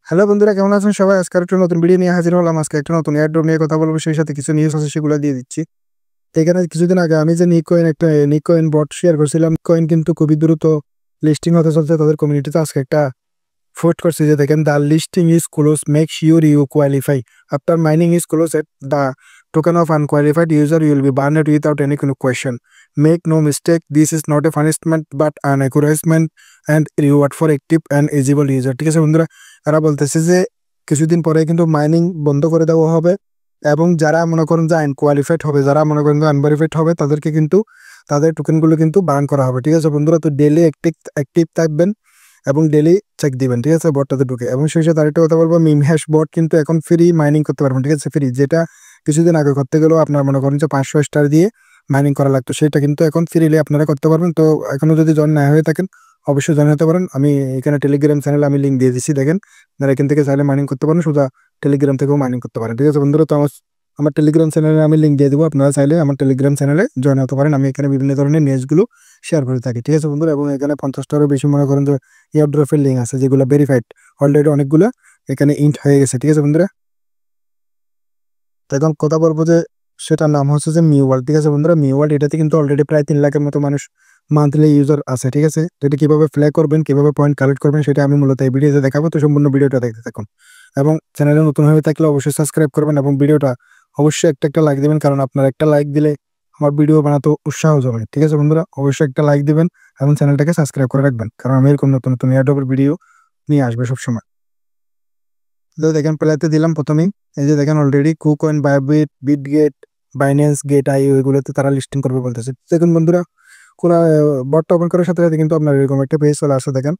Hello বন্ধুরা, কেমন আছেন সবাই? আজকে একটা নতুন ভিডিও নিয়ে হাজির হলাম। আজকে একটা নতুন এয়ারড্রপ নিয়ে কথা বলবো, সেই সাথে কিছু নিউজ আছে সেগুলো দিয়ে দিচ্ছি। তো এখানে কিছুদিন আগে আমি যে নিককয়েন বট শেয়ার করছিলাম, কয়েন কিন্তু খুবই দ্রুত লিস্টিং হতে চলছে তাদের কমিউনিটিতে। আজকে একটা পোস্ট করছে যে দেখেন, the listing is close, make sure you qualify, after mining is close at the token of unqualified user will be burned without any কোনো question, make no mistake, this is not a punishment but an encouragement and reward for active and eligible user. ঠিক আছে বন্ধুরা, তারা বলতেছে যে কিছুদিন পরে কিন্তু মাইনিং বন্ধ করে দেওয়া হবে এবং যারা মনে করেন যে আনকোয়ালিফাইড হবে, যারা মনে করেন যে আনভেরিফাইড হবে, তাদেরকে কিন্তু তাদের টোকেনগুলো কিন্তু বার্ন করা হবে। ঠিক আছে বন্ধুরা, তো ডেলি অ্যাক্টিভ থাকবেন এবং ডেলি চেক দিবেন, ঠিক আছে, বটটাতে ঢুকে। এবং সেই সাথে আরেকটা কথা বলবো, মিম হ্যাশ বট কিন্তু এখন ফ্রি মাইনিং করতে পারবেন, ঠিক আছে, ফ্রি। যেটা কিছুদিন আগে করতে গেলেও আপনার মনে করেন যে 500 স্টার দিয়ে মাইনিং করা লাগতো, সেটা কিন্তু এখন ফ্রিলি আপনারা করতে পারবেন। তো এখনো যদি জয়েন না হয়ে থাকেন, অবশ্যই জয়েন হতে পারেন। আমি এখানে টেলিগ্রাম চ্যানেলে আমি লিঙ্ক দিয়ে দিচ্ছি, দেখেন, আপনারা এখান থেকে চাইলে মাইনিং করতে পারেন, শুধু টেলিগ্রাম থেকেও মাইনিং করতে পারেন। ঠিক আছে বন্ধুরা, তো আমার টেলিগ্রাম চ্যানেলে আমি লিঙ্ক দিয়ে দেবো, আপনারা চাইলে আমার টেলিগ্রাম চ্যানেলে জয়েন হতে পারেন। আমি এখানে বিভিন্ন ধরনের নিউজগুলো শেয়ার করে থাকি, ঠিক আছে বন্ধুরা। এবং এখানে 50টারও বেশি মনে করেন যে এয়ারড্রপের লিঙ্ক আছে, যেগুলো ভেরিফাইড অলরেডি, অনেকগুলো এখানে ইন্ট হয়ে গেছে। ঠিক আছে বন্ধুরা, তো এখন কথা বলবো যে সেটার নাম হচ্ছে যে মিউ ওয়ার্ল্ড। ঠিক আছে বন্ধুরা, মিউ ওয়ার্ল্ড এটাতে কিন্তু অলরেডি প্রায় 3 লাখের মতো মানুষ মান্থলি ইউজার আছে। ঠিক আছে, তো এটা কিভাবে প্লে করবেন, কিভাবে পয়েন্ট কালেক্ট করবেন, সেটা আমি মূলত এই ভিডিওতে দেখাবো। তো সম্পূর্ণ ভিডিওটা দেখতে থাকুন এবং চ্যানেলে নতুন হয়ে থাকলে অবশ্যই সাবস্ক্রাইব করবেন এবং ভিডিওটা অবশ্যই একটা লাইক দিবেন, কারণ আপনার একটা লাইক দিলে আমার ভিডিও বানাতে উৎসাহ জমে। ঠিক আছে বন্ধুরা, অবশ্যই একটা লাইক দিবেন এবং চ্যানেলটাকে সাবস্ক্রাইব করে রাখবেন, কারণ আমি এরকম নতুন নতুন এয়ারড্রপের ভিডিও নিয়ে আসবে সবসময়। তো দেখেন, প্লেতে দিলাম প্রথমেই। এই যে দেখেন, already KuCoin, Bybit, Bitget, Binance, Gate I, ওইগুলোতে তারা লিস্টিং করবে বলতেছে। দেখুন বন্ধুরা, কোন বটটা ওপেন করার সাথে সাথে কিন্তু আপনার এরকম একটা পেজ চলে আসে। দেখেন,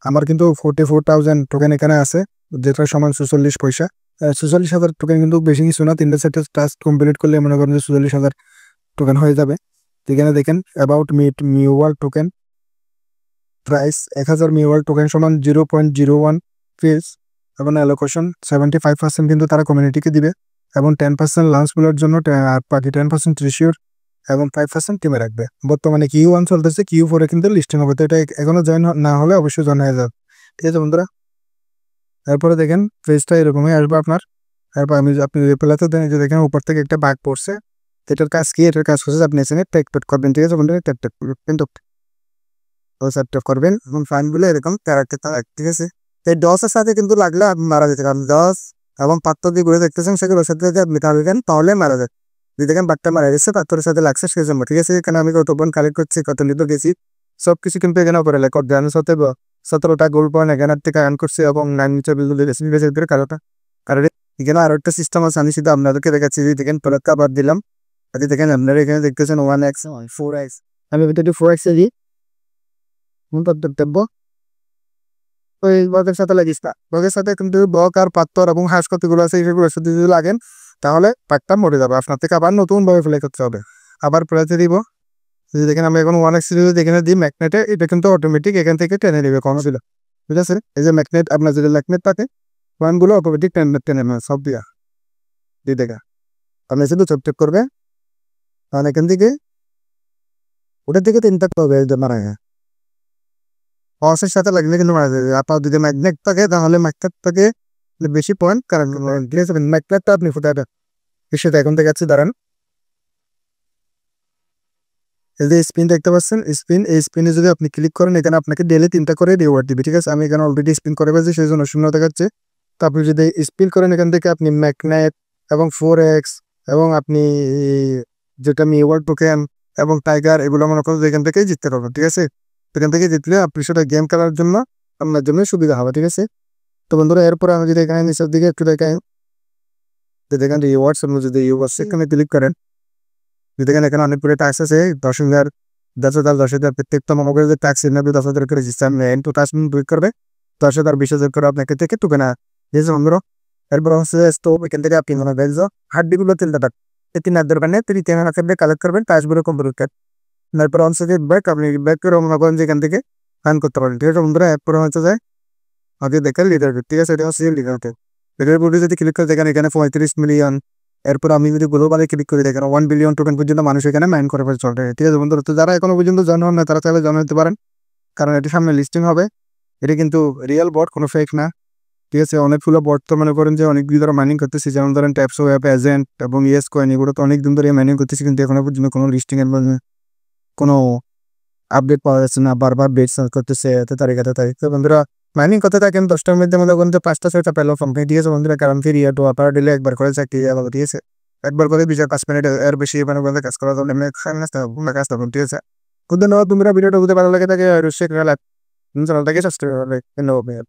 আমার কিন্তু 44,000 টোকেন এখানে আছে, যেটা সমান 46 পয়সা। 46,000 টোকেন কিন্তু বেশি কিছু না, 3টা সেটের টাস্ক কমপ্লিট করলে মনে করেন যে 46,000 টোকেন হয়ে যাবে। তো এখানে দেখেন, অ্যাবাউট মিউয়াল টোকেন প্রাইস 1000 মিউয়াল টোকেন সমান 0.01 ফিজ এবং অ্যালোকেশন 75% কিন্তু তারা কমিউনিটিকে দিবে এবং 10% লঞ্চগুলোর জন্য, আর বাকি 10% রিসিওর এবং 5% টিমে রাখবে। বর্তমানে Q1 চলতেছে, Q4 কিন্তু লিস্টিং হবে। তো এটা এখনো জয়েন না হলে অবশ্যই জয়েন হয়ে যাবে। ঠিক আছে বন্ধুরা, তারপরে দেখেন পেজটা এরকমই আসবে আপনার। তারপর আপনি রিপ্লাইতে দেন, যে দেখেন উপর থেকে একটা বাঘ পড়ছে। এটার কাজ কি? এটার কাজ হচ্ছে আপনি এখানে টেক করবেন। ঠিক আছে বন্ধুরা, টেক কিন্তু সাবস্ক্রাইব করবেন এবং ফাইনগুলো এরকম ক্যারেক্টার। ঠিক আছে, এই ডসের সাথে কিন্তু লাগলে আপনি মারা যেতে, কারণ ডস এবং পাত্র দিয়ে ঘুরে দেখতেছেন, সেগুলোর সাথে যদি আপনি থাকবেন তাহলে মারা যায়। যদি দেখেন বাঘটা মারা গেছে, পাত্রের সাথে লাগছে, সেই জন্য। ঠিক আছে, এখানে আমি কত পয়েন্ট কালেক্ট করছি, কত নিতে গেছি, সবকিছু কিন্তু এখানে উপরে রেকর্ড দেওয়ার সাথে 17টা গোল্ড পয়েন্ট এখানে থেকে আর্ন করছি এবং 9 নিচে বিলগুলো রেসিপি বেসের ভিতরে কারোটা। কারণ এখানে আরো একটা সিস্টেম আছে, আমি শুধু আপনাদেরকে দেখাচ্ছি। যদি দেখেন প্রোডাক্ট আবার দিলাম, যদি দেখেন আপনারা এখানে দেখতেছেন 1x 4x, আমি ভিতরে 4x দিই দেবো। ওই বকের সাথে লাগিস না, বকের সাথে কিন্তু বক আর পাত্তর এবং হাঁস কতগুলো আছে, সেগুলোর সাথে যদি লাগেন তাহলে পাকটা মরে যাবে, আপনার থেকে আবার নতুন ভাবে ফ্লাই করতে হবে। আবার প্রাইতে দিব, যদি দেখেন আমি এখন 1x যদি এখানে দিই ম্যাগনেটে, এটা কিন্তু অটোমেটিক এখান থেকে টেনে নেবে কোনো দিল। ঠিক আছে, এই যে ম্যাগনেট, আপনার যদি ম্যাগনেট থাকে ওয়ানগুলো অটোমেটিক টেনে নেবে সব দিয়া দিয়ে দেখা। আপনি শুধু চপ করবে, কারণ এখান থেকে ওটার থেকে 3টা হবে মারা যায়। হর্সের সাথে লাগলে কিন্তু মারা যাবে। আপনার যদি ম্যাগনেট থাকে তাহলে ম্যাগনেট থাকে বেশি পয়েন্ট, কারণ ম্যাগনেটটা আপনি ফুটাটা সেটা এখন থেকে যাচ্ছে। দাঁড়ান, এই যে স্পিন দেখতে পাচ্ছেন, স্পিন, এই স্পিনে যদি আপনি ক্লিক করেন, এখানে আপনাকে ডেলি 3টা করে রিওয়ার্ড দিবে। ঠিক আছে, আমি এখানে অলরেডি স্পিন করে পেয়েছি, সেই জন্য 0 দেখাচ্ছে। তো আপনি যদি স্পিন করেন, এখান থেকে আপনি ম্যাগনেট এবং 4x এবং আপনি যেটা মিওয়ার্ড টোকেন এবং টাইগার, এগুলো মনে করেন এখান থেকেই জিততে পারবেন। ঠিক আছে, এখান থেকে জিতলে আপনি সেটা গেম খেলার জন্য আপনার জন্য সুবিধা হবে। ঠিক আছে, তো বন্ধুরা, এরপরে আমি যদি এখানে নিচের দিকে একটু দেখাই, দেখেন রিওয়ার্ডস, আপনি যদি রিওয়ার্ডস এখানে ক্লিক করেন, দেখেন এখানে অনেকগুলো ট্যাক্স আছে, 10,000, 10,000, 10,000, প্রত্যেকটা মনে করে যে ট্যাক্স নেবে 10,000 করে সিস্টেম ইন্টু ট্যাক্স দুই করবে 10,000, 20,000 করে আপনাকে থেকে টুকে না দিয়েছে বন্ধুরা। এরপর হচ্ছে স্টোভ, এখান থেকে আপনি মনে করেন হাড্ডিগুলো 3টা টাকা, এই 3 হাজার দোকানে 3 কালেক্ট করবেন, ট্যাক্সগুলো কমপ্লিট। তারপর অনসাইড ব্যাক, আপনি ব্যাক করে মনে করেন যে এখান থেকে আর্ন করতে পারেন। ঠিক আছে বন্ধুরা, এরপরে হচ্ছে যায় আগে দেখেন লিডার। ঠিক আছে, এটা হচ্ছে লিডার। লিডার বোর্ডে যদি ক্লিক করে দেখেন, এখানে 35 মিলিয়ন। এরপর আমি যদি গ্লোবালে ক্লিক করে দেখেন 1 বিলিয়ন টোকেন পর্যন্ত মানুষ এখানে মাইন করে চলতে। ঠিক আছে বন্ধুরা, তো যারা এখনো পর্যন্ত জয়েন হন না, তারা চাইলে জয়েন হতে পারেন, কারণ এটি সামনে লিস্টিং হবে। এটা কিন্তু রিয়েল বট, কোনো ফেক না। ঠিক আছে? অনেকগুলো বট তো মনে করেন যে অনেক দিন ধরে মাইনিং করতেছি। যেমন ধরেন ট্যাপসোয়াপ, এজেন্ট এবং ইয়েস কয়েন এগুলো তো অনেকদিন ধরে মাইনিং করতেছি, কিন্তু এখনো পর্যন্ত কোনো লিস্টিং এর মানে কোনো আপডেট পাওয়া যাচ্ছে না। বারবার বেট চেঞ্জ করতেছে এত তারিখ এত তারিখ। তো বন্ধুরা মাইনিং করতে থাকেন, 10টার মধ্যে মনে করেন যে 5টা 6টা পেলো কোম্পানি, ঠিক আছে বন্ধুরা? কারণ ফ্রি তো আপনারা ডেইলি একবার করে চাকরি যাবো, ঠিক আছে? একবার করে 20 আর 5 মিনিট এর বেশি মনে করেন কাজ করা যাবে না, কাজ থাকুন, ঠিক আছে? ধন্যবাদ। তোমরা ভিডিওটা বুঝতে ভালো লাগে থাকে অবশ্যই চ্যানেলটাকে সাবস্ক্রাইব করে ধন্যবাদ।